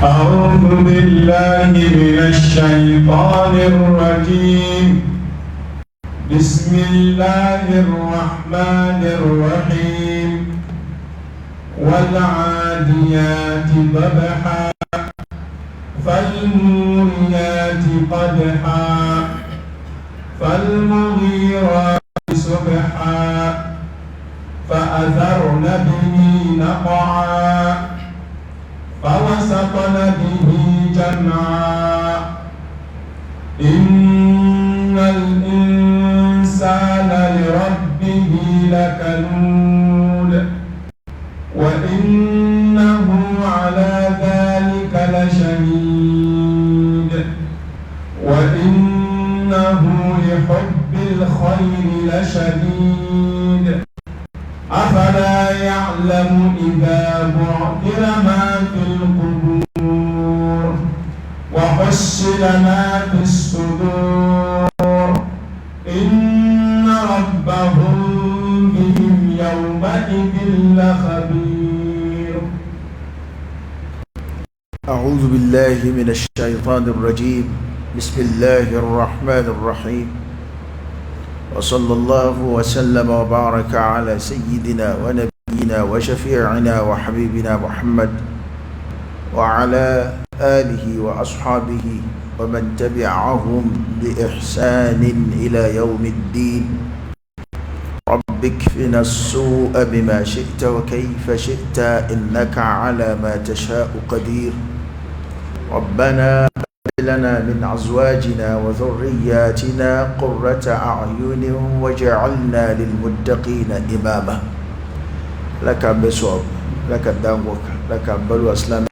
أعوذ بالله من الشيطان الرجيم. بسم الله الرحمن الرحيم. والعاديات ضبحا فالموريات قدحا فالمغيرات صبحا فأثرن به نقعا فوسطن به جمعا إن الإنسان لربه لكنود وإنه على ذلك لشهيد وإنه لحب الخير لشديد أفلا يعلم إذا بعثر ما في القبور وحصل ما في الصدور إن ربهم بهم يومئذ لخبير. أعوذ بالله من الشيطان الرجيم. بسم الله الرحمن الرحيم. وصلى الله وسلم وبارك على سيدنا ونبينا وشفيعنا وحبيبنا محمد وعلى آله وأصحابه ومن تبعهم بإحسان إلى يوم الدين. رب اكفنا السوء بما شئت وكيف شئت إنك على ما تشاء قدير. ربنا لنا من أزواجنا وذرياتنا قرة أعين وجعلنا للمتقين إماما. لك بصوب لك دعوك لك بلو أسلام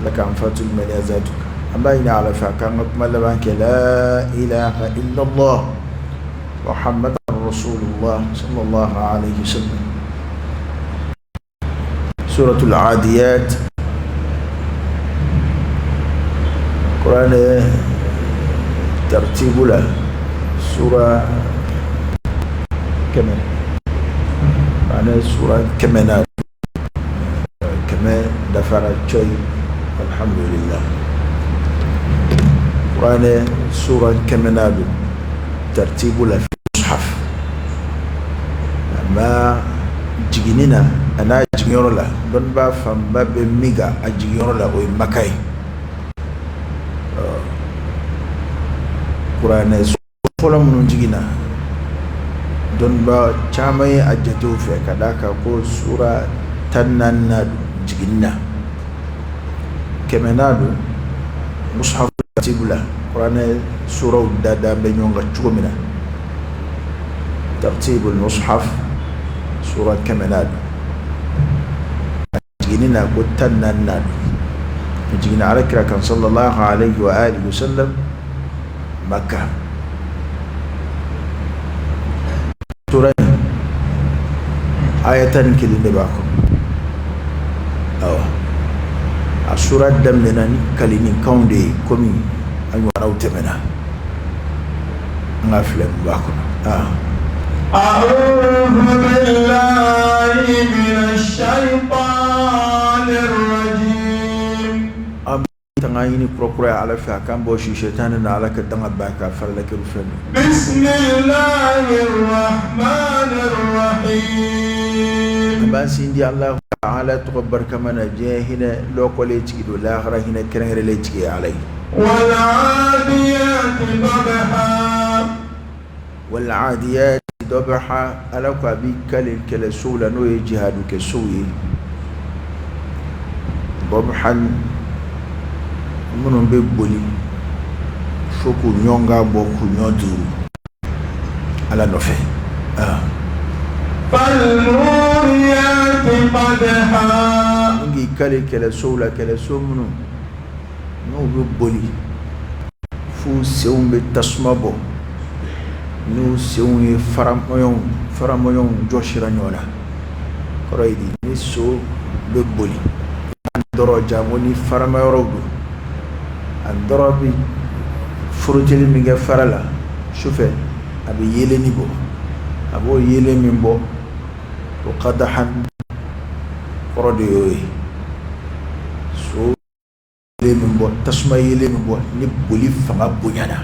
لك أنفات المنازاتك أمين على فاكان أكمل بانك لا إله إلا الله محمد رسول الله صلى الله عليه وسلم. سورة العاديات قرآن ترتيب له سورة كمان معنى سورة كمان دفر الشيء الحمد لله. قرآن سورة كمان ترتيب له في المصحف ما جينينا أنا جينيور له دون بافهم باب ميجا أجينيور له ويمكاي Qur'an fɔlɔ minnu jiginna dɔnniba caman ye a jatew fɛ ka d'a kan ko sura 14 jiginna 100 don mushaf tartibu la Qur'an suraw dada bɛ ɲɔgɔn kan cogo min na tartibu mushaf sura 100 don jiginna ko 14 don jiginna alakira kan sallallahu alaihi wa alihi wasallam Makkah. Surah ayatan kilinde bako awa a surat damnena ni kalini kaunde komi anywana utemena ngafle bako أعوذ بالله من الشيطان الرجيم. tanga yini procura ala fa kan bo shi shaytan na ala ka danga ba ka farla ke rufen. Bismillahir rahmanir rahim. Ba sindi Allah ta'ala to barka mana je hina lokole ciki do lahara hina kirangere le ciki alai. Wal adiyati dabha. Wal adiyati dabha ala ka bi kalil kala sula no jihadu ke suyi. Dabhan minnu bɛ boli fo k'u ɲɔnga bɔ k'u ɲɔ duuru ala nɔfɛ. falmuriyati qadha. ngi kale kɛlɛsow la kɛlɛso minnu n'u bɛ boli f'u senw bɛ tasuma bɔ n'u senw ye faramayɔnw jɔsira ɲɔgɔn na kɔrɔ ye di ni so bɛ boli dɔrɔn jango ni faramayɔrɔw don andoro bi furuteli mi kɛ fara la sufɛ a bɛ yeleni bɔ a b'o yelen min bɔ o qadahan kɔrɔ de y'o ye so yele min bɔ tasuma yele min bɔ ni boli fanga bonyana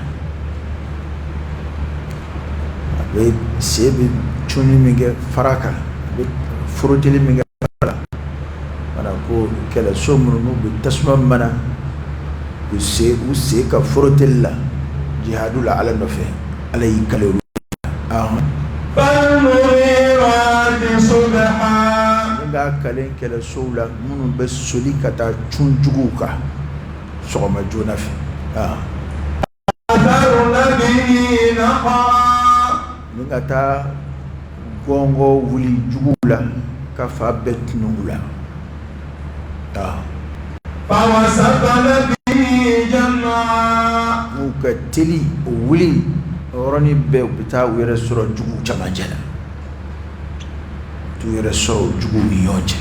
a bɛ sen bɛ cunni min kɛ fara kan a bɛ forotili min kɛ fara la mana ko kɛlɛso minnu n'u bɛ tasuma mana u sen ka forotili la jihadu la ala nɔfɛ ala y'i kale olu nka kalen kɛlɛsow la minnu bɛ soli ka taa cun juguw kan sɔgɔma joona fɛ ni ka taa gɔngɔ wuli juguw la ka fa bɛɛ tunun u la n'u ka teli o wuli o yɔrɔnin bɛɛ u bɛ taa u yɛrɛ sɔrɔ juguw camancɛ la t'u yɛrɛ sɔrɔ juguw ni ɲɔgɔn cɛ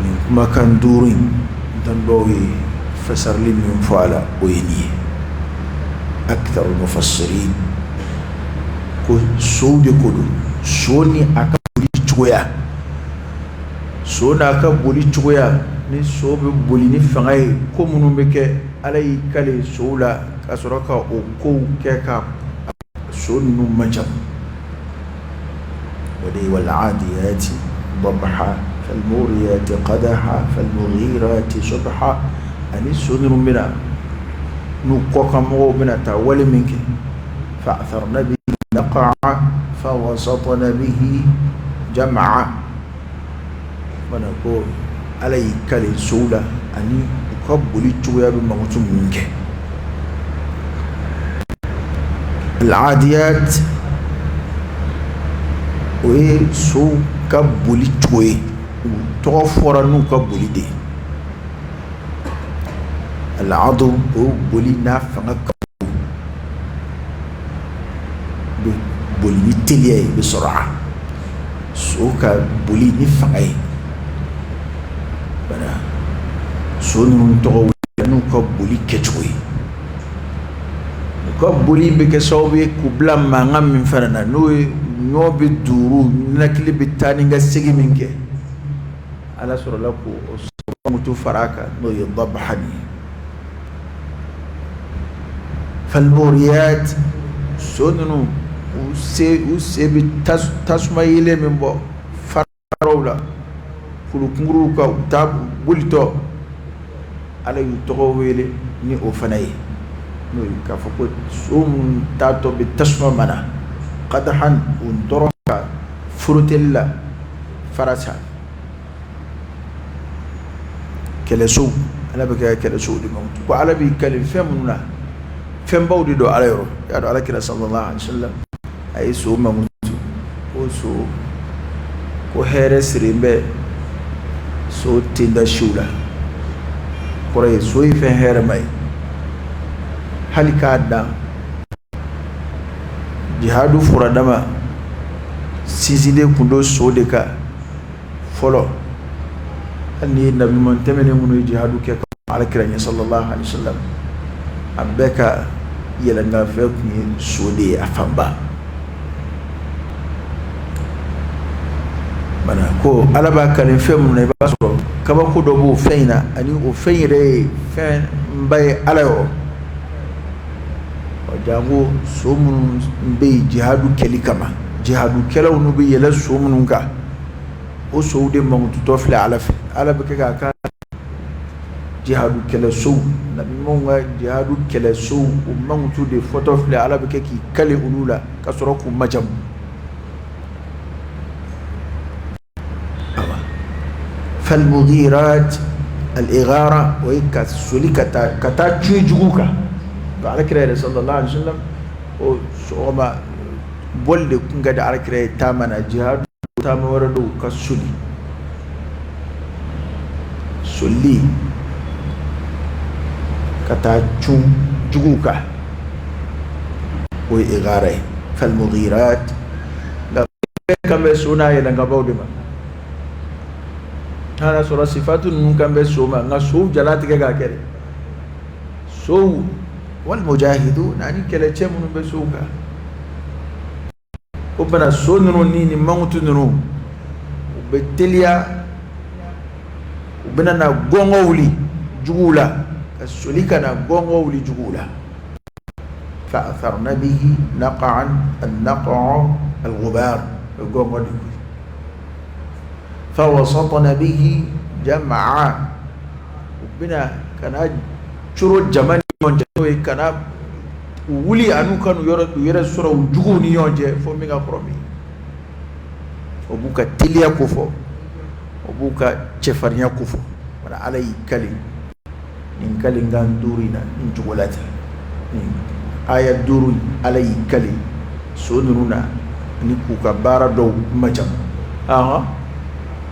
nin kumakan duuru in dɔnnibaaw ye fasarali min fɔ a la o ye nin ye aktarul mufassirin ko sow de ko don so ni a ka boli cogoya so n'a ka boli cogoya ni so bɛ boli ni fanga ye ko minnu bɛ kɛ ala y'i kale sow la ka sɔrɔ ka o kow kɛ ka so ninnu manca ودي والعاديات ضبحا فالموريات قدحا فالمغيرات صبحا أني سنر منا نقوك مو منا تولي منك فأثرن به نقعا فوسطن به جمعا ونقول علي كالي سولة أني أقبل التويا بمغتم منك العاديات o ye so ka boli cogo ye tɔgɔ fɔra n'u ka boli de al'adu o boli n'a fanga ka bon bɛ boli ni teliya ye bɛ sɔrɔ a so ka boli ni fanga ye bana so ninnu tɔgɔ wele n'u ka boli kɛcogo ye u ka boli bɛ kɛ sababu ye k'u bila mankan min fana na n'o ye ɲɔ bɛ duuru ninakili bɛ taa ni ka segin min kɛ ala sɔrɔla ko o sɔrɔmutu fara kan n'o ye dabha ni falmuriyat so ninnu u se bɛ tasuma yelen min bɔ faraw la kulukunkuruw kan u taa bolitɔ ala y'u tɔgɔ wele ni o fana ye n'o ye k'a fɔ ko so minnu taatɔ bɛ tasuma mana qadahan un doroka furutella farasa keleso ala be keleso di mom ko ala bi kalim femuna fem bawdi do ala yoro ya do ala kira sallallahu alaihi wasallam ay so mamutu o so ko here sirimbe so tinda shula kore so ife here mai halika da jihadu furadama sizide kundo so de ka folo ani nabi man temene munu jihadu ke ala kiranya sallallahu alaihi wasallam abeka yelanga fe ku so de afamba bana ko ala ba kan fe mun ne ba so kaba ko do bo feina ani o feire fe mbay ala yo jango somun be jihadu keli kama jihadu kelaw no be yela somun ka o soude mangutu tofla ala be ka jihadu kela sou nabi monga jihadu kela sou o mangutu de fotofla ala be ki kale ulula ka soroku majam fal mughirat al ighara wa ikasulikata kata chujuka ala kira sallallahu alaihi wasallam o soma bolde kunga da ala kira tamana jihad tama warado ka suli kata chun juguka o igare fal mughirat la kambe suna ya nga bawde ma ana sura sifatun nun kambe suma nga su jalati ga kere so والمجاهدون أني كلا تشمن بسوكا وبنا سونرو نيني موت نرو وبتليا bena na gongo wuli jugula kasulika na gongo wuli jugula فأثرن به نقعا النقع الغبار gongo di فوسطن به جمعا بنا كان churo jamani yonje kana wuli anu kanu yore sura juguni yonje fo mi ga promi obuka tilia kufo obuka chefarnya kufo wala alay kali in kali ngandurina in jugulata aya duru alay kali sonuruna ni kuka bara do majam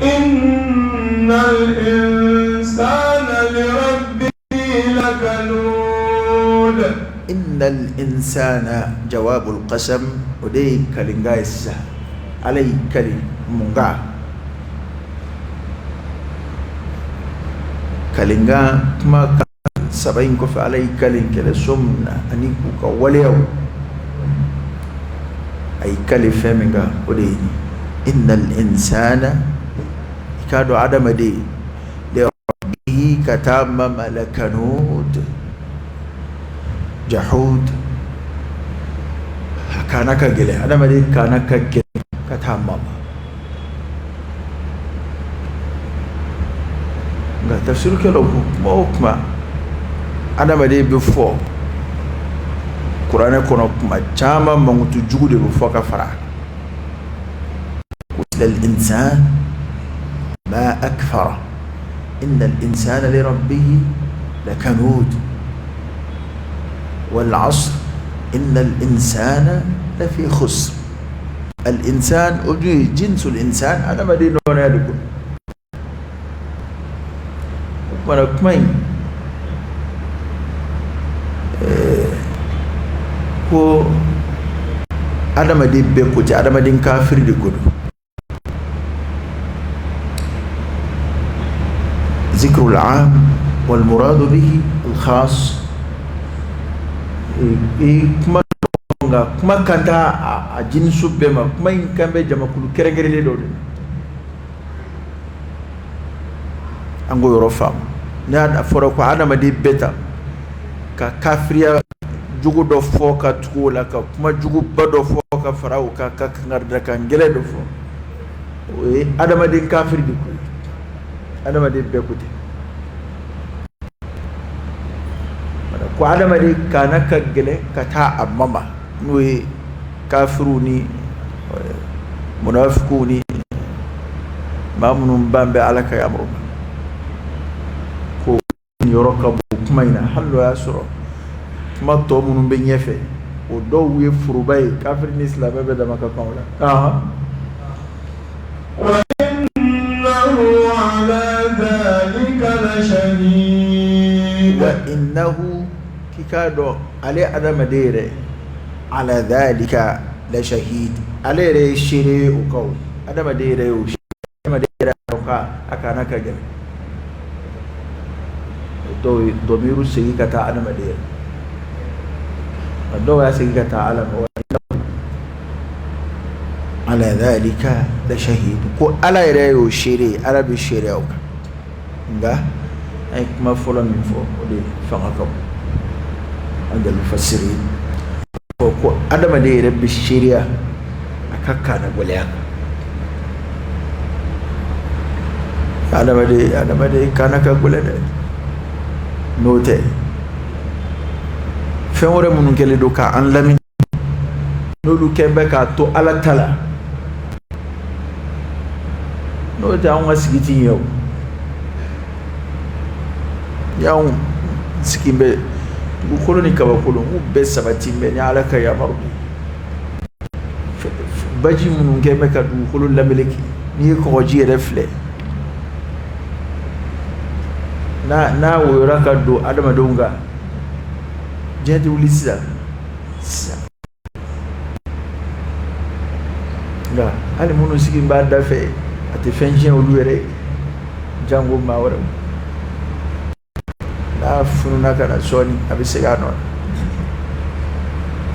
innal insana lirabbih lakanud innal insana jawabul qasam odey kalinga isa alay kali munga kalinga kuma sabayin ko fa alay kalin kele somna ani kuka walew ay kali feminga odey innal insana kado adama de rabbihi katama malakanud jahud kana ka gele adama de kana ka gele katama ga tafsir ke lo hukma adama de before qur'ana kono kuma chama mangutu jugude before ka fara الإنسان ما أكفره إن الإنسان لربه لكنود والعصر إن الإنسان لفي خسر الإنسان أجي جنس الإنسان أنا ما دين وانا يدكم وانا كمين هو أنا ما دين بيكوتي أنا ما دين كافر دي ذكر العام والمراد به الخاص كما كانت جنس بما كما كان بجمع كل كرغري دو انغو يرفع ناد افرق انا ما دي بيتا كافريا جوجو دو فوكا تقولا كما جوجو بدو فوكا فراو كنغرد كانغله دو فو ادم دي كافر دي adama de bekuti ko adama de kana kagele kata amama nuyi kafiruni munafiquni mamunum bambe alaka yamru ko yoroka bu kumaina hallo yasro kuma to munum be nyefe o do wi furubay kafirini islam be da maka kawla وإنه كيكادو علي أدم ديري على ذلك لشهيد علي ري شيري وكو أدم ديري أدم ديري وكا أكانا كجل دوميرو سيكتا أدم ديري دو يا سيكتا علم على ذلك لشهيد كو علي ري شيري على بشيري وكا nga ay kuma fola min fo ode fanga kam andal mufassirin ko adama de rabbi sharia akakka na goliyaka adama de kana ka golede note fewore munun kele do ka an lamin no du kembe ka to ala tala no ta on asigiti yow yaw sikimbe ukoloni kabakolo be sabatimbe ni alaka ya marbi baji munun kembe ka du kolo lameleki ni ko ji refle na woyora ka do adama donga jadi ulisa nga ali munu sikimba dafe ate fenjien oluere jango mawara na fununa kana soni abisega non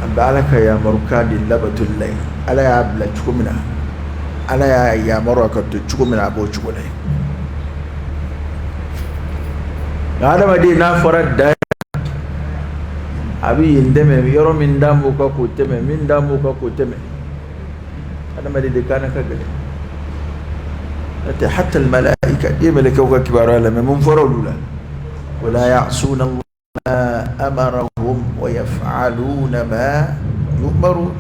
abalaka ya marukadi labatul lay ala ya abla chukumina ala ya maraka to chukumina abo chukulay هذا ما دي نافرة دا أبي يندم يرو من دامو كاكو تمه من دامو كاكو تمه هذا ما دي كان كجل حتى الملائكة يملكوا كبار لما منفروا له ولا يعصون الله ما أمرهم ويفعلون ما يؤمرون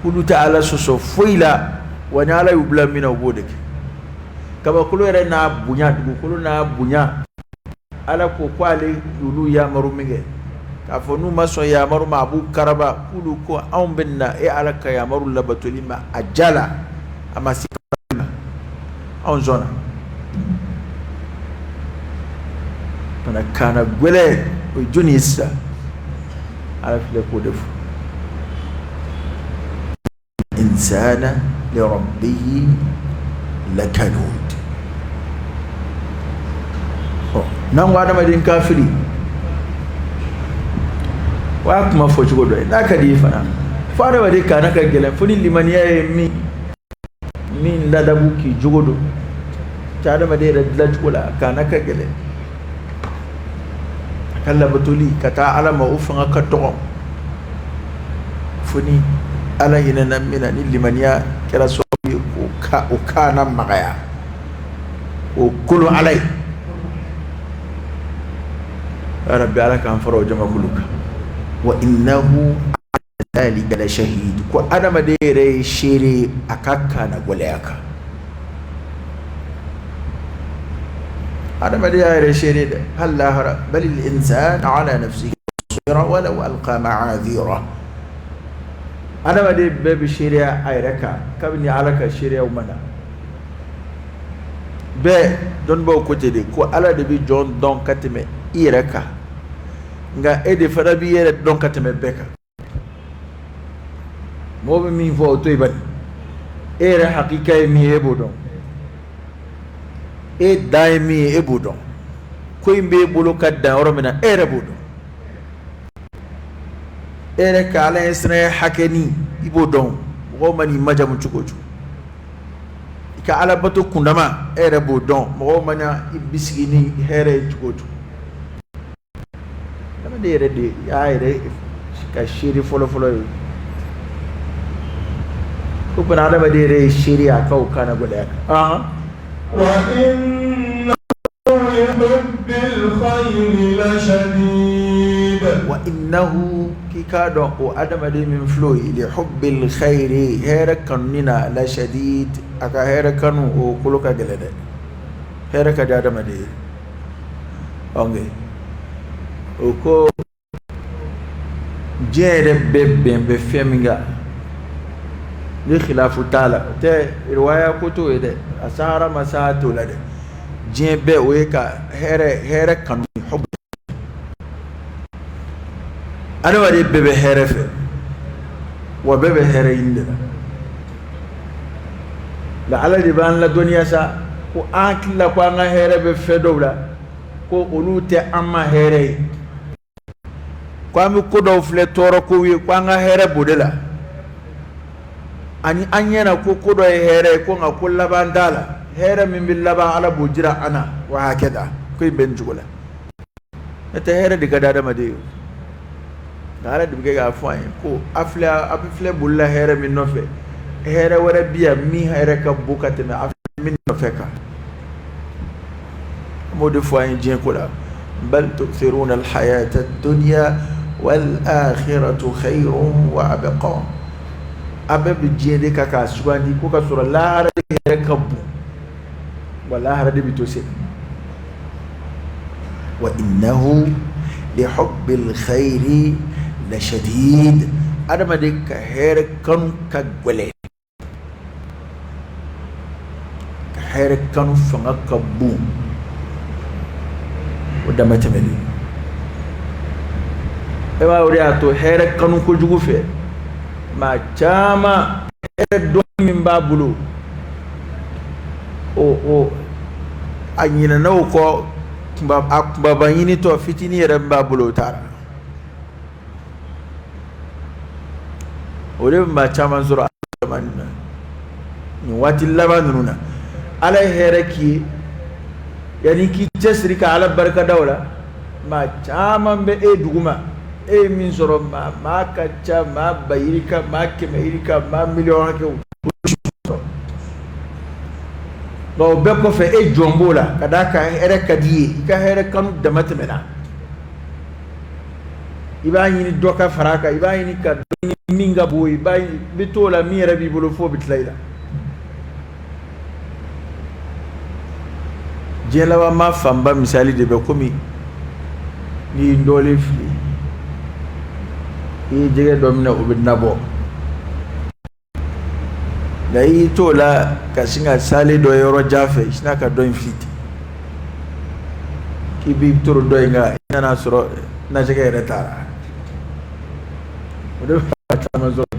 كل تعالى سوفيلا ونالا يبلا من وجودك كما كل يرنا بنيا كلنا بنيا على كوالي يلو يا مرمجة كافونو ما سو يا مرم أبو كربا كل كو أم بنا على كيا مرم لبتولي ما أجلا أما سيكنا أون زونا أنا كان قلة وجونيسا على فلك ودف إنسان لربه لكنود نعم وانا مدين كافري وأكما فوجو دوي ناكدي فنا فارا ودي كانا كجلن فني لمن يمي من لدبوكي جودو تعالى مدين ردلج ولا كانا كجلن كلا بتولي كتا على ما أفنى كتوم فني على يننا من لمن يا كلا سوي وكانا مغيا وكل علي ربي على كان فرو جمع كلك وإنه ذلك لشهيد وأنا مدير شيري أكاكا نقوليك أنا مدير شيري هل لا بل الإنسان على نفسه بصيرة ولو ألقى معاذيره أنا مدير باب شيري أيركا كابني على كشيري ومنا ب دون بو كوتيدي كو على دبي جون دون كاتمي إيركا nga ede fara bi yere don kateme beka mo be min fo to ibani ere hakika mi ebo don e dai mi ebo don ko imbe bolo kadda oromina ere bodo ere kala esre hakeni ibo don mo mani majamu chukochu ka ala bato kundama ere bodon mo mana ibisgini here chukochu de ya ere ka shiri folo ko bana da ba de shiri aka o kana gole wa inna lihubbil khayri la shadid wa innahu kikado o adama de min flow li hubbil khayri hera kanina la shadid aka hera kanu o kuluka gele de hera ka da adama de onge oko jere bebe feminga li khilafu taala te riwaya kuto ede asara masato lade jebe weka here kan hub ana wadi bebe here fe wa bebe here indira la ala di ban la dunya sa ko akla ko nga here be fe dowla ko olute amma here kwami kodo fle toro ko wi kwa nga here bodela ani anyena ko kodo here ko nga kullaba ndala here min billaba ala bujira ana wa hakeda ko ben jugula ete here diga dada made dara diga ga fay ko afle bulla here min nofe here wara biya mi here ka bukate me afle min nofeka mode fay jien ko la bal tu'thiruna al hayata ad-dunya والآخرة خير وأبقى أبب جيدك كاسواني كوكا سورة لا هرد يركب ولا هرد بتوسي وإنه لحب الخير لشديد أنا ما ديك هير كانوا كقولي هير كانوا فنكبو ودما تملي ewa uri ato here kanu ko jugu fe ma chama e do min babulu o anyina na ko baba yini to fitini yere babulu tara ore ma chama zura manna ni wati labanuna ala here ki yani ki cɛsiri ka ala barikadaw la maa caman bɛ duguma ye min sɔrɔ maa ka ca maa ba yiri ka maa kɛmɛ yiri ka maa miliyɔn kɛ o bɛɛ kɔfɛ jɔn b'o la ka d'a kan hɛrɛ ka di ye i ka hɛrɛ kanu dama tɛmɛna i b'a ɲini dɔ ka fara a kan i b'a ɲini ka dɔ ɲini min ka bon i bɛ t'o la min yɛrɛ b'i bolo f'o bɛ tila i la diɲɛ laban maa fanba misali de bɛ komi n'i ye dɔɔnin fili i ye jɛgɛ dɔ minɛ o bɛ nabɔ nka i y'i t'o la ka sin ka sale dɔ ye yɔrɔ jan fɛ i sina ka dɔ in fili ten k'i b'i toro dɔ in kan i nana sɔrɔ na jɛgɛ yɛrɛ taara o de b'a caman sɔrɔ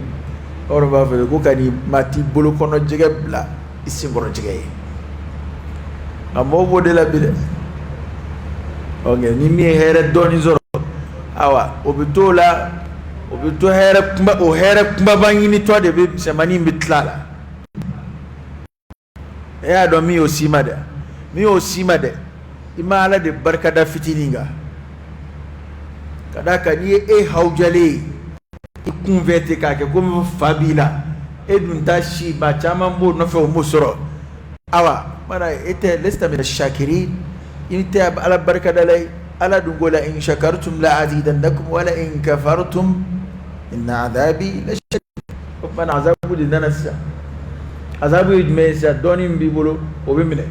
o de b'a fɔ ko ka ni maa t'i bolo kɔnɔ jɛgɛ bila i senkɔrɔ jɛgɛ ye nka mɔgɔw b'o de la bi dɛ nka ni min ye hɛrɛ dɔɔnin sɔrɔ awa o bɛ t'o la o bɛ to o hɛrɛ kumaba ɲinitɔ de bɛ misɛnmanin bɛ tila a la e y'a dɔn min y'o si ma dɛ min y'o si ma dɛ i ma ala de barikada fitinin kan ka d'a kan n'i ye hawujalen ye i kun fɛ ten k'a kɛ komi fa b'i la e dun ta si maa caman b'o nɔfɛ o m'o sɔrɔ awa mana e tɛ lesta mina shakirin i tɛ ala barikadala ye ala dun ko la in shakartum la azidannakum wala in kafartum inna adabi la shadid o fana azabu de nana sisan azabu ye jumɛn ye sisan dɔɔnin b'i bolo o bɛ minɛ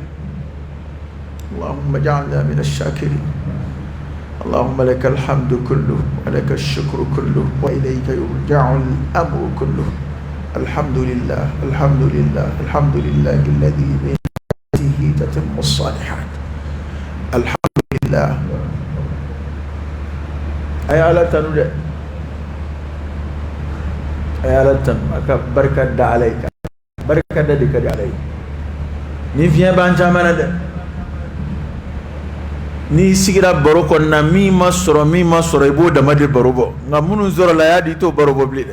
اللهم اجعلنا من الشاكرين اللهم لك الحمد كله ولك الشكر كله وإليك يرجع الأمر كله الحمد لله الحمد لله الحمد لله الذي بنعمته تتم الصالحات الحمد لله أي على تنود أي على تن بركة دا عليك بركة دا دك عليك نفيا بانجامنا دا ni sigira baro kɔnɔna min ma sɔrɔ i b'o dama de baro bɔ nka minnu sɔrɔ la y'a di i t'o baro bɔ bilen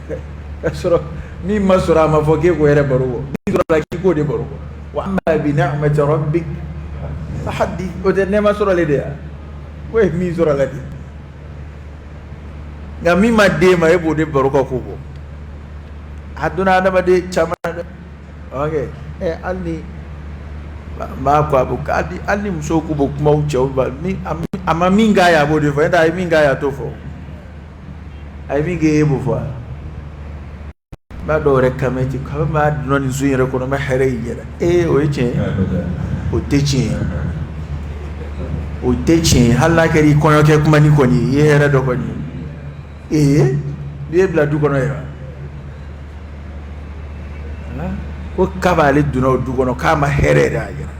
dɛ ka sɔrɔ min ma sɔrɔ a ma fɔ k'e k'o yɛrɛ baro bɔ min sɔrɔ la k'i k'o de baro bɔ wa amma bi ni'mati rabbik fahaddith o tɛ nɛɛma sɔrɔ le de ya o ye min sɔrɔ la de nka min ma d'e ma e b'o de baro ka ko bɔ a donna adamaden caman na dɛ ok hali ni maa ko a bɛ hali ni musow k'u bɛ kumaw cɛw ba a ma min k'a ye a b'o de fɔ e t'a ye min k'a ye a t'o fɔ a ye min kɛ e b'o fɔ a b'a dɔw yɛrɛ kan mɛ ten k'a bɛ maa donna nin so in yɛrɛ kɔnɔ n bɛ hɛrɛ y'i yɛrɛ o ye tiɲɛ ye o tɛ tiɲɛ ye o tɛ tiɲɛ ye hali n'a kɛra i kɔɲɔkɛ kuma ni kɔni i ye hɛrɛ dɔ kɔni n'i ye bila du kɔnɔ ye wa ko k'ale donna o du kɔnɔ k'a ma hɛrɛ yɛrɛ a yɛrɛ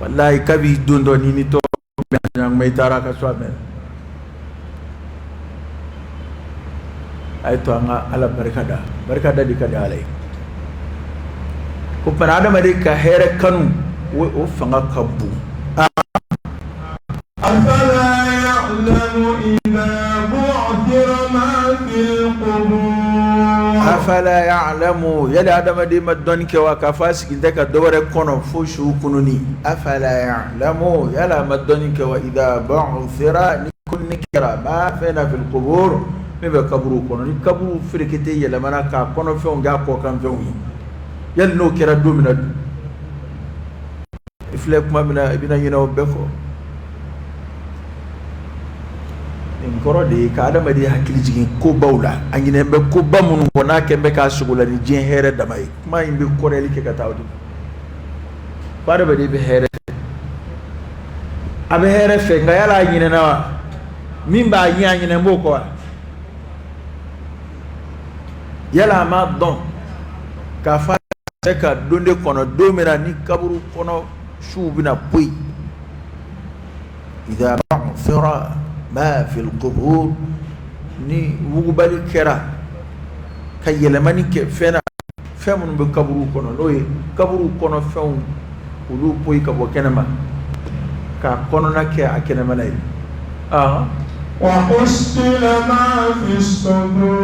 walayi kabi don dɔ ni tɔ ɲankuma i taara a ka so a mɛn a ye to an ka ala barikada de ka di ala ye ko fana adamaden ka hɛrɛ kanu o fanga ka bon أفلا يعلم إذا بعثر ما في القبور أفلا يعلم يلي آدم دي مدن كوا كفاس كنتك دور كونو فوشو كنوني أفلا يعلم يلا مدن كوا إذا بعثر نكون نكرا ما فينا في القبور مبا كبرو كونو نكبرو فركتي يلا منا كا كونو فيون غا كو كان فيون يل نو كرا دو من إفلك ما من ابن ينو بكو nkɔrɔ de ye ka adamaden hakili jigin kobaw la a ɲinɛ bɛ koba minnu kɔ n'a kɛ bɛ k'a sogo la ni diɲɛ hɛrɛ dama ye kuma in bɛ kɔrɔyali kɛ ka taa o de ko adamaden bɛ hɛrɛ fɛ a bɛ hɛrɛ fɛ nka yala a ɲinɛna wa min b'a ɲɛ a ɲinɛ b'o kɔ wa yala a m'a dɔn k'a fɔ a bɛ ka don de kɔnɔ don min na ni kaburu kɔnɔ suw bɛna bɔ yen idha ba'thira ma fi al-qubur ni wugubali kɛra ka yɛlɛmani kɛ fɛn minnu bɛ kaburu kɔnɔ n'o ye kaburu kɔnɔ fɛnw olu poyi ka bɔ kɛnɛma k'a kɔnɔna kɛ a kɛnɛmana ye wa husila ma fi as-sudur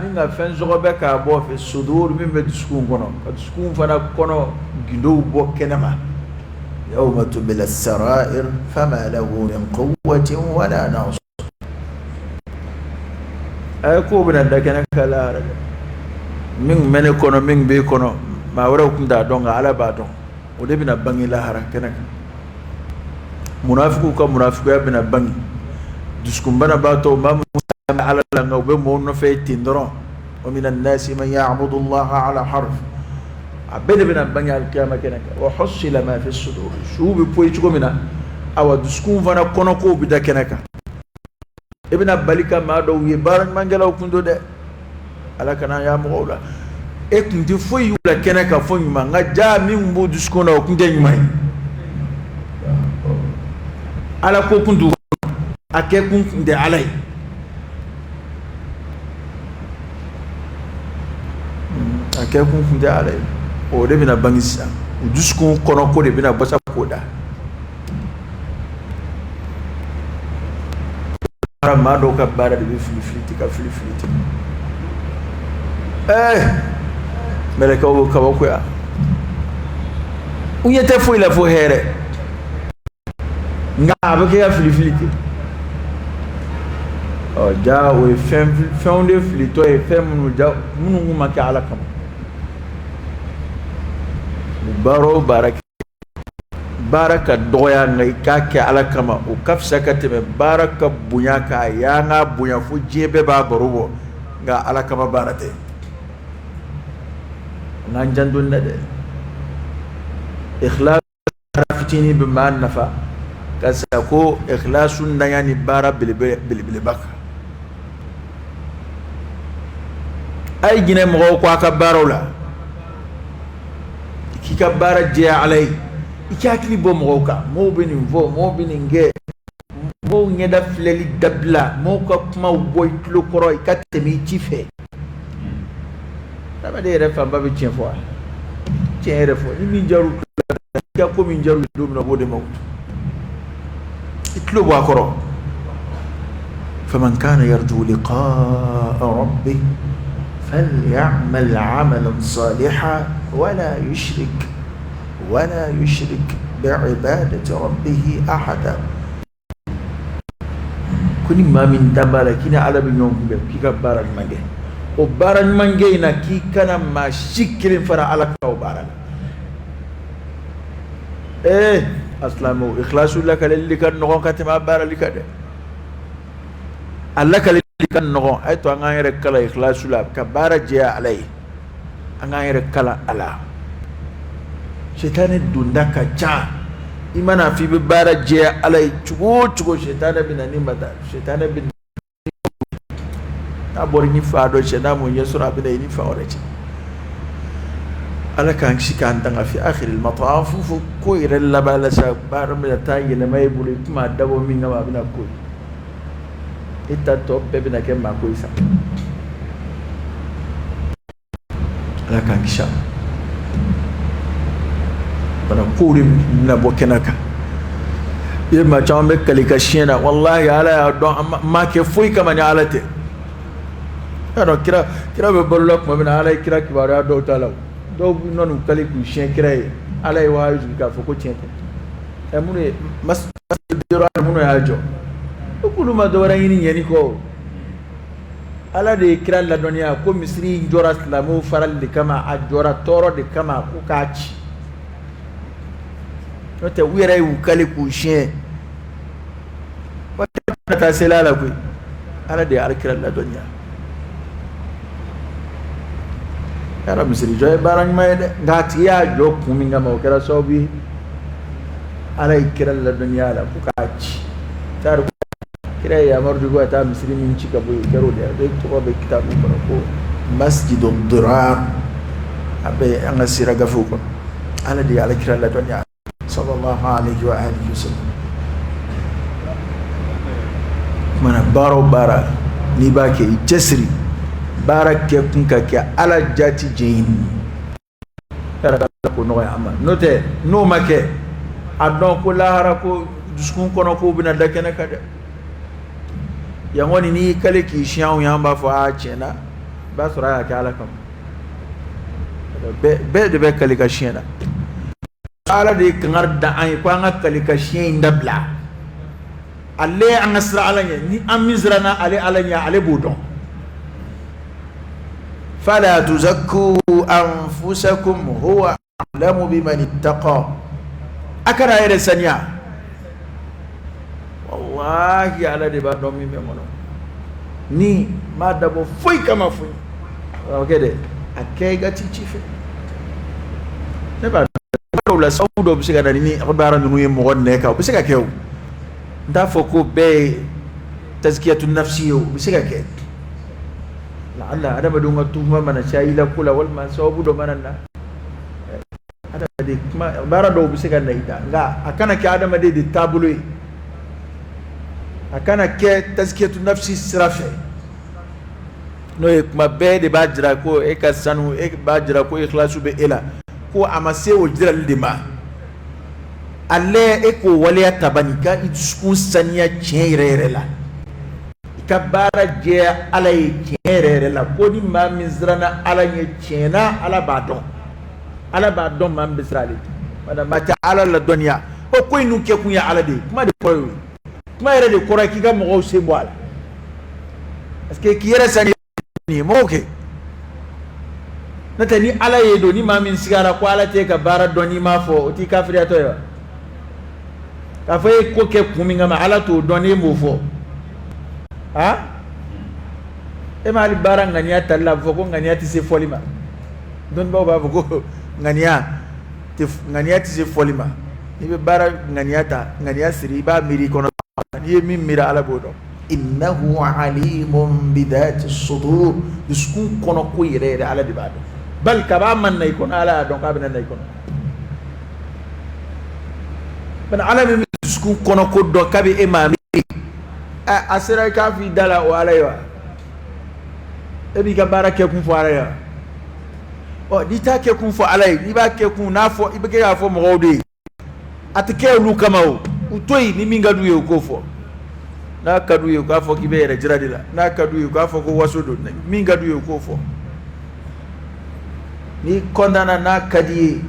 ninga fen zogobe ka bo fi sudur min be diskun kono diskun fana kono gindo bo kenema yawma tubila as-sarair fama lahu min quwwatin wala nasir ay ko bina da kenaka la min mene kono min be kono ma wara kunda donga ala ba don o de bina bangi la hara kenaka munafiqu ka munafiqu ya bina bangi diskun bana ba to ma على لنغو بمون في تندرون ومن الناس من يعبد الله على حرف عبد بن بني القيامه كنك وحصل ما في الصدور شو بيبوي تشكو منا او دسكون فانا كونكو بدا كنك ابن بالك ما دو يبار مانجلو كندو ده على كنا يا مولا e kunti foyi wala kene ka foyi ma nga ja min bo duskona o kunde nyumai ala ko kundu ake kunde alai ake kunde alai o de bina bangisa duskon kono ko de bina basa koda ma do ka bara de filifiti ka filifiti meleka wo kabako ya unyete foi la fo here nga abake ya filifiti o ja o fem fonde filito e fem nu ja munu ma ka ala kam baro baraka doya ngai ka ke ala kama o kafsa ka teme baraka bunya ka ya nga bunya fu jebe ba barubo nga ala kama barate نانجندون ده إخلاص رفتيني بما نفع كساكو إخلاص نياني بارا بالبك أي جنة مغو كواكا بارولا كيكا بارا جي علي إكاكلي بو مغوكا مو بنين فو مو بنين جي مو نيدا فلالي دبلا مو كما بوي تلو كروي كاتمي تيفي sama de refa mbabe tien fo tien refo ni min jaru ka ko min jaru dum na bode mawt itlo bo akoro faman kana yarju liqa'a rabbih falyamal 'amalan salihan wala yushrik bi'ibadati rabbih ahada kuni ma min dambala kina ala bi nyom be kika barak mage o baran mangé na ki kana ma shikrin fara ala ka o baran aslamu ikhlasu laka lilli kan no katima barali kade alla kala kan no ay to ngayre kala ikhlasu la ka baraje alai ngayre kala ala shaytan dunda ka cha imana fi bi baraje alai chugo shaytan binani mata shaytan bin abori ni fado chena mo yesura bida ni faorati ala kan shikan danga fi akhir al mataf fu ko ire la bala sa baram la tayi le may bulu kuma dabo mi ngama bina ko ita to be bina ke ma ko isa ala kan sha bana ko na bokenaka yema chambe kalika shena wallahi ala don ma ke foi kama ni alate ano kira be bolok mo bina ala kira kibara do tala do nonu kali ku shen kira ala wa yu ka fo ko tiente e munu mas diro munu ya jo kulu ma do ran yini yani ko ala de kira la dunya ko misri njora islamu faral de kama ajora toro de kama ku kachi no te wira yu kali ku shen wata ta selala ku ala de al kira la dunya era misiri joy barang mayde ngati ya jo kuminga mo kera sobi ala ikira la dunya la kukachi tar kira ya marju go ta misiri min chika boy kero de to ko be kitabu ko masjidul dirar abe anga sira gafu ko ala di ala kira la dunya sallallahu alaihi wa alihi wasallam mana bara ni ba ke jesri barak ke kunka ke ala jati jin era ko no ya ama note no make adon ko lahara ko duskun kono ko bina dakene kade yangoni ni kale ki shian yamba fo a chena ba sura ya kala kam be de be kale ka shiena ala de kangar da ay ko nga kale ka shien ndabla alle an asra alanya ni amizrana ale alanya ale budon fala tuzakku anfusakum huwa a'lamu biman ittaqa akara yere sanya wallahi ala de ba do mi be mono ni ma dabo foi kama foi okede akay gati chife ne ba la saudo bisika da ni akbara nu yem mo ne ka bisika kew nda foko be tazkiyatun nafsiyyo bisika ke la alla ada badunga tuma mana shaila kula wal man saudo manana ada de ma bara do bisika na ida nga akana ke adama de tabulo akana ke tazkiyatun nafsi sirafe no e kuma be de bajira ko e ka sanu e bajira ko ikhlasu be ila ko amase o jiral dima alle e ko waliya tabani ka iskun saniya chenrere la ka bara je alay chenrere la ko ni ma mizrana alay chena ala badon ma bisrali wala mata ala la dunya o ko inu ke kunya ala de kuma de koyo kuma yere de kora ki ga mo se boala parce que ki yere sani ni mo ke nata ni ala yedo ni mamin sigara ko ala te ka bara doni ma fo ti kafiri to yo ka fay ko ke kumi ngama ala to doni mo fo ha e mali bara ngania talla fo ko ngania ti se folima don ba ko ngania ti se folima ni be bara ngania siri ba miri kono ni mi mira ala bodo innahu alimun bidati sudur diskun kono ko yere ala di bado bal kaba man nay kono ala don ka ben nay kono ben ala mi diskun kono ko do kabi imami asira ka fi dala o ala yo e bi ka barake kun fo ala yo o di ta ke kun fo ala ni ba ke kun na fo ibe ke ga fo mo gode atike lu kama o utoyi ni minga duye ko fo na kaduye ko afo kibe yere jiradila na kaduye ko afo ko wasodo minga duye ko fo ni kondana na kadiye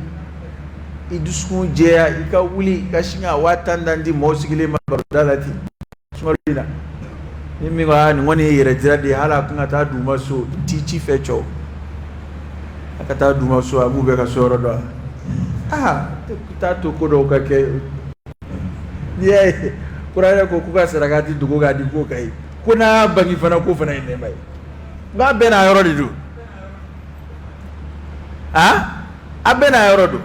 iduskun jeya ika wuli ka shinga watandandi mosigile mabardalati smorina ni mi wa ni woni yere jiradi hala kunga ta duma so tichi fecho akata duma so abube ka soro do ta to ko do ka ke ye kurare ko kuka sarakati dugo ga di ko kai kuna bangi fana ko fana ine mai ga bena yoro didu abena yoro do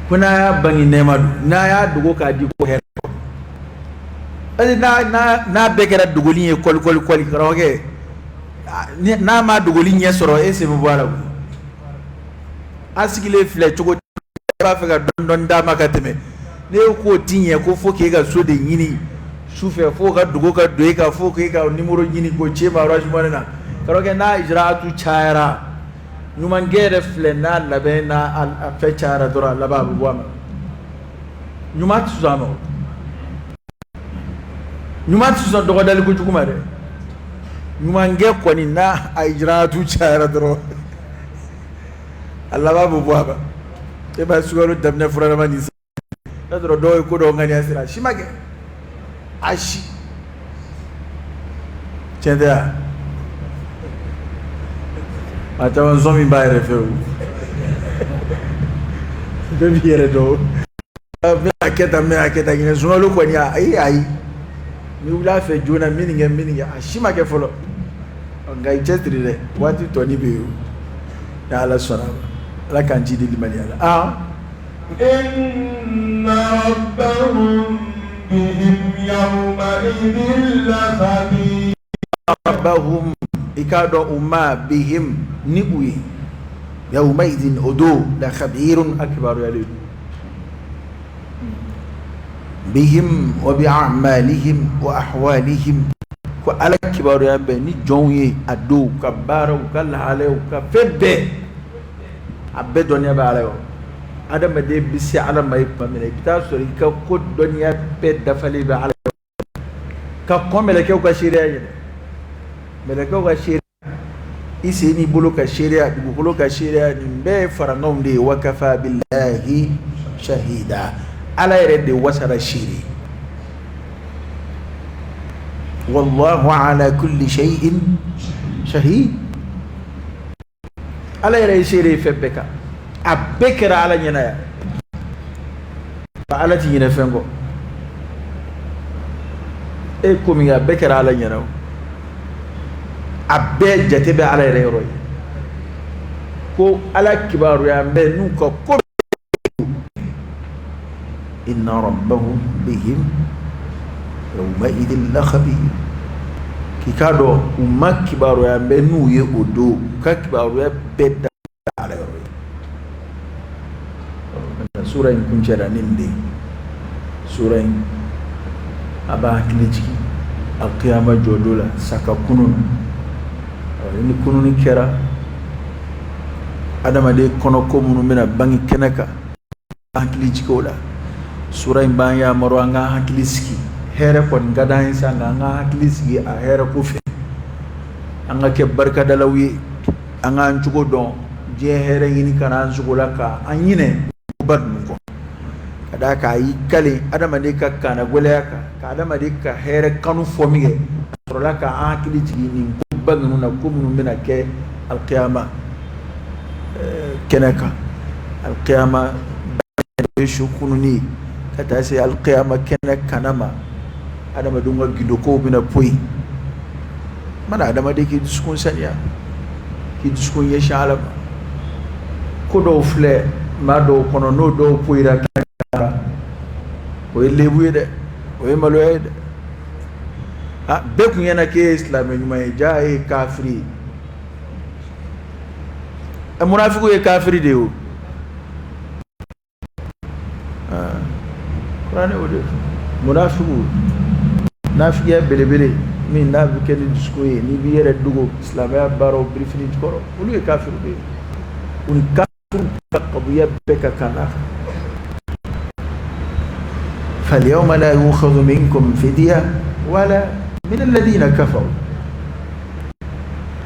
kuna bangi nema du na ya dugo ka di ko her ali na bekera dugoli e kol karoge na ma dugoli nye soro e se mo bala asigile fle chogo ba fe ga don dama ka teme ne ko tinye ko fo ke ga so de yini sufe fo ga dugo ka doe ka fo ke ga numero yini ko chema rash morena karoge na ijraatu chaira nyuman gere fle na labe na al fe chaira dora laba bu wama nyumat suzamo nyumat suzo dogo dal ko chukuma de nyuman ge ko ni na ijraatu chaira doro Allah babu buaba te ba sugaru dabna furana mani sa dro do ko do ngani asira shimage ashi chenda ata on zomi bayre feu de biere do me aketa ngene zungalo ko ni ai mi wula fe jona mininga ashimage folo ngai chetri de wati toni be ya ala sonaba la kanji di limani ala inna rabbahum bihim yawma idhil khabir rabbahum ikado umma bihim nibuyi yawma idhin udu la khabirun akbar ya lid bihim wa bi'amalihim wa ahwalihim ko ala kibaru ya be ni jonye ado ka baro ka lale ka febe abbe donya ba ala adamaden bɛ se ala ma tuma min na i bɛ taa sɔrɔ i ka ko dɔnniya bɛɛ dafalen bɛ ala ka kɔn mɛlɛkɛw ka seereya ɲɛna mɛlɛkɛw ka seereya i sen n'i bolo ka seereya dugukolo ka seereya nin bɛɛ ye farankanw de ye wa kafa billahi shahida ala yɛrɛ de wasara seere wallahu ala kulli shay'in shahid ala yɛrɛ ye seere ye fɛn bɛɛ kan a bɛɛ kɛra ala ɲɛna yan ala ti ɲinɛ fɛn kɔ e komi a bɛɛ kɛra ala ɲɛna a bɛɛ jate bɛ ala yɛrɛ yɔrɔ ye ko ala kibaruya mɛ n'u ka ko inna rabbahum bihim yawma'idhin lakhabir k'i k'a dɔn u ma kibaruya mɛ n'u ye o don u ka kibaruya bɛɛ da ala yɔrɔ ye sura in kuncɛra nin de sura in a b'a hakili jigin alqiyama jɔdon la saka kunun ni kununi kɛra adamaden kɔnɔ ko minnu bɛna bange kɛnɛ kan hakili jigin o la sura in b'an yamaru an ka hakili sigi hɛrɛ kɔni ka d'an ye sa nka an ka hakili sigi a hɛrɛ ko fɛ an ka kɛ barikadalaw ye an k'an cogo dɔn diɲɛ hɛrɛ ɲini ka n'an sogo la ka an ɲinɛ ba ninnu kɔ ka d'a kan a y'i kale adamaden ka kaana gɛlɛya kan ka adamaden ka hɛrɛ kanu fɔ min kɛ a sɔrɔla ka an hakili jigin nin koba ninnu na ko minnu bɛna kɛ alqiyama kɛnɛ kan alqiyama ye su kununi ka taa se alqiyama kɛnɛ kana ma adamadenw ka gidokow bɛna poyi mana adamaden k'i dusukun saniya k'i dusukun ɲɛsin ala ma ko dɔw filɛ maa dɔw kɔnɔ n'o dɔw poyira kɛnɛ o ye lebu ye dɛ o ye maloya ye dɛ bɛɛ kun ɲɛna k'e ye silamɛ ɲuman ye jaa e ye kafiri ye munafiku ye kafiri de ye o kuranɛ o de munafiku nafigiya belebele min n'a bɛ kɛ ni dusukun ye n'i b'i yɛrɛ dogo silamɛya baaraw birifini kɔrɔ olu ye kafiri de ye u ni kafiri ka kabuya bɛɛ ka kan n'a kan فاليوم لا يؤخذ منكم فدية ولا من الذين كفروا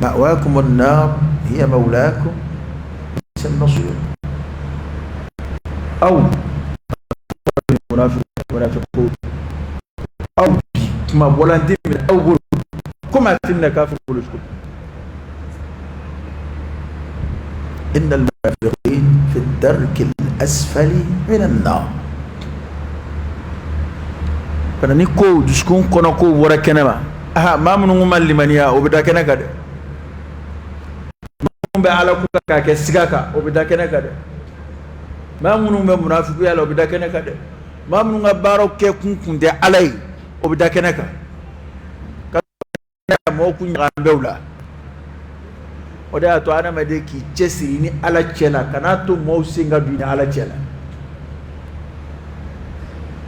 مأواكم النار هي مولاكم بئس النصير أو المنافقون أو ما بولانتي من أول كما تلنا كافر كلشكم إن المنافقين في الدرك الأسفل من النار kana ni ko dusukun kɔnɔ ko bɔra kɛnɛ ma maa minnu ma limaniya o bɛ da kɛnɛ kan dɛ maa minnu bɛ ala ko k'a kɛ siga kan o bɛ da kɛnɛ kan dɛ maa minnu bɛ munafikuya la o bɛ da kɛnɛ kan dɛ maa minnu ka baaraw kɛ kun tɛ ala ye o bɛ da kɛnɛ kan ka mɔgɔw kun ɲagamɛ bɛw la o de y'a to adamaden k'i cɛsiri ni ala cɛ la kan'a to mɔgɔw sen ka don ni ala cɛ la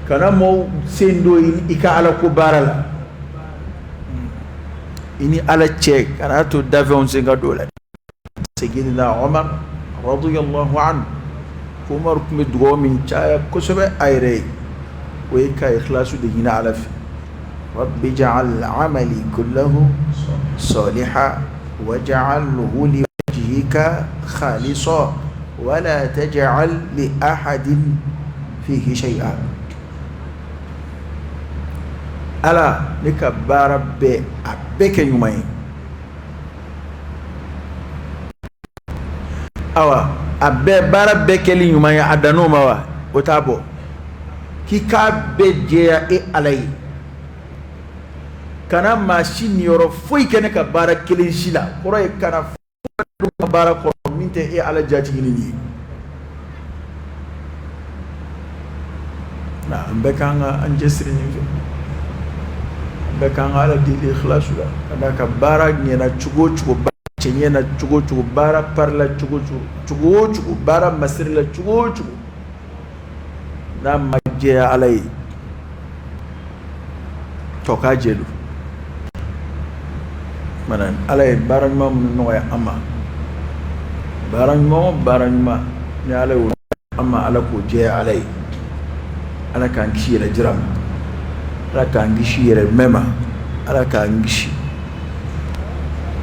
kana mo sendo i ka ala ko baara la ini ala cɛ kana to dafɛnw sen ka don la Sayyidina Umar radiyallahu anhu Umar kun bɛ dugawu min caya kosɛbɛ a yɛrɛ ye o ye ka ikhlasu de ɲini ala fɛ rabbi ja'al amali kullahu salihan waj'alhu liwajhika khalisan wala taj'al li ahadin fihi shay'an ala ne ka baara bɛɛ a bɛɛ kɛ ɲuman ye awa a bɛɛ baara bɛɛ kɛli ɲuman ye a dan'o ma wa o t'a bɔ k'i k'a bɛɛ jɛya e ala ye kana maa si niyɔrɔ foyi kɛ ne ka baara kelen si la kɔrɔ ye kana foyi ka baara kɔrɔ min tɛ e ala jatigi nin ye an bɛɛ kan ka an cɛsiri nin fɛ bɛɛ kan ka ala deli ikhlasu la ka d'a kan baara ɲɛna cogo o cogo baara cɛ ɲɛna cogo o cogo baara parila cogo o cogo baara masiri la cogo o cogo n'a ma jɛya ala ye tɔ k'a jɛ don mana ala ye baara ɲuman minnu nɔgɔya an ma baara ɲuman o baara ɲuman ni ala y'o أما على كوجي علي على كان كشير جرام على كان كشير مما على كان كشي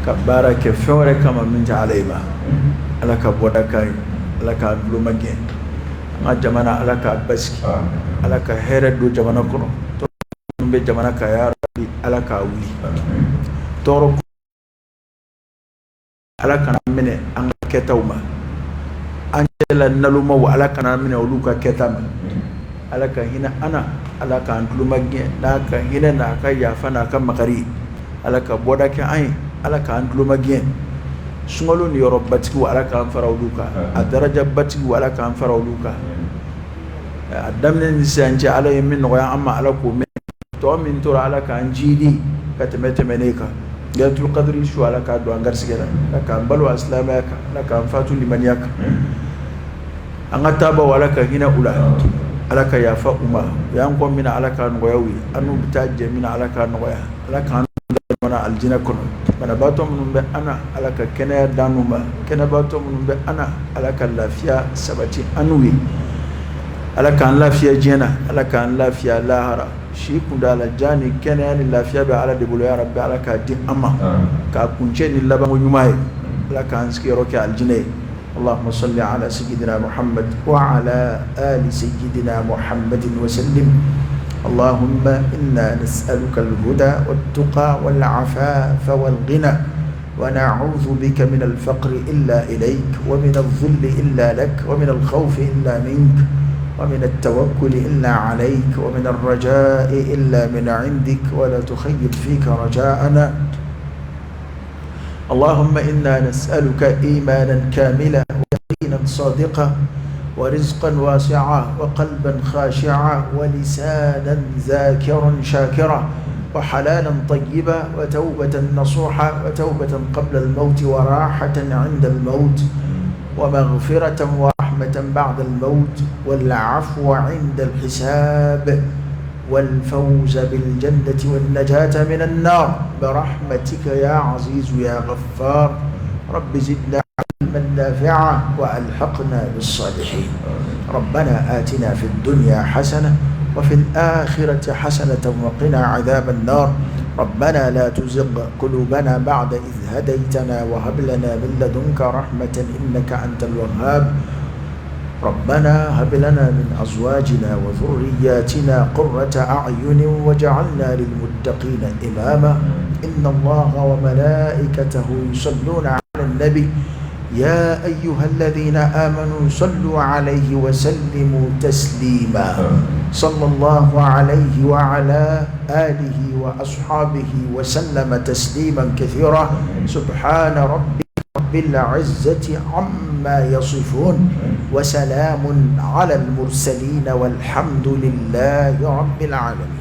كبارة كفورة كما من علي ما على كبودا كاي على كبلو مجين ما جمانا على كبسك على كهير دو جمانا كنو تنبي جمانا كيار على كاولي تورو على كان من أن كتوما أنجلا نلوما وعلى كان من أولوكا كتام على كهنا أنا على كان كلومجين ناك هنا ناك يافنا كم مكري على كبودا كأي على كان كلومجين سمولون يوروب باتكو على كان فراولوكا الدرجة باتكو على كان فراولوكا الدم الإنسان على يمين ويا أما على كومين تومين ترى على كان جيدي كتمت منيكا جلت القدر شو على كادو أنغار سكرا لكان بلو أسلامك لكان فاتو لمنياك أنغتابا ولك هنا أولا على كيافا أمة يانكم من على كان غيوي أنو بتاج من على كان غيا على كان منا الجنة كنو من باتو من أنا على كنا دانوما كنا باتو من أنا على كلافيا سبتي أنوي على كان لافيا جنا على كان لافيا لاهرا شيء كذا لجاني كنا يعني لافيا بعلى دبلو يا رب على كدي أما كأكونشين اللبا مجمعي على كان سكيروك الجنة اللهم صل على سيدنا محمد وعلى آل سيدنا محمد وسلم اللهم إنا نسألك الهدى والتقى والعفاف والغنى ونعوذ بك من الفقر إلا إليك ومن الذل إلا لك ومن الخوف إلا منك ومن التوكل إلا عليك ومن الرجاء إلا من عندك ولا تخيب فيك رجاءنا اللهم إنا نسألك إيمانا كاملا ويقينا صادقا ورزقا واسعا وقلبا خاشعا ولسانا ذاكرا شاكرا وحلالا طيبا وتوبة نصوحا وتوبة قبل الموت وراحة عند الموت ومغفرة ورحمة بعد الموت والعفو عند الحساب والفوز بالجنة والنجاة من النار برحمتك يا عزيز يا غفار رب زدنا علما نافعا وألحقنا بالصالحين ربنا آتنا في الدنيا حسنة وفي الآخرة حسنة وقنا عذاب النار ربنا لا تزغ قلوبنا بعد إذ هديتنا وهب لنا من لدنك رحمة إنك أنت الوهاب ربنا هب لنا من أزواجنا وذرياتنا قرة أعين واجعلنا للمتقين إماما إن الله وملائكته يصلون على النبي يا أيها الذين آمنوا صلوا عليه وسلموا تسليما صلى الله عليه وعلى آله وأصحابه وسلم تسليما كثيرا سبحان رب العزة عما يصفون وسلام على المرسلين والحمد لله رب العالمين.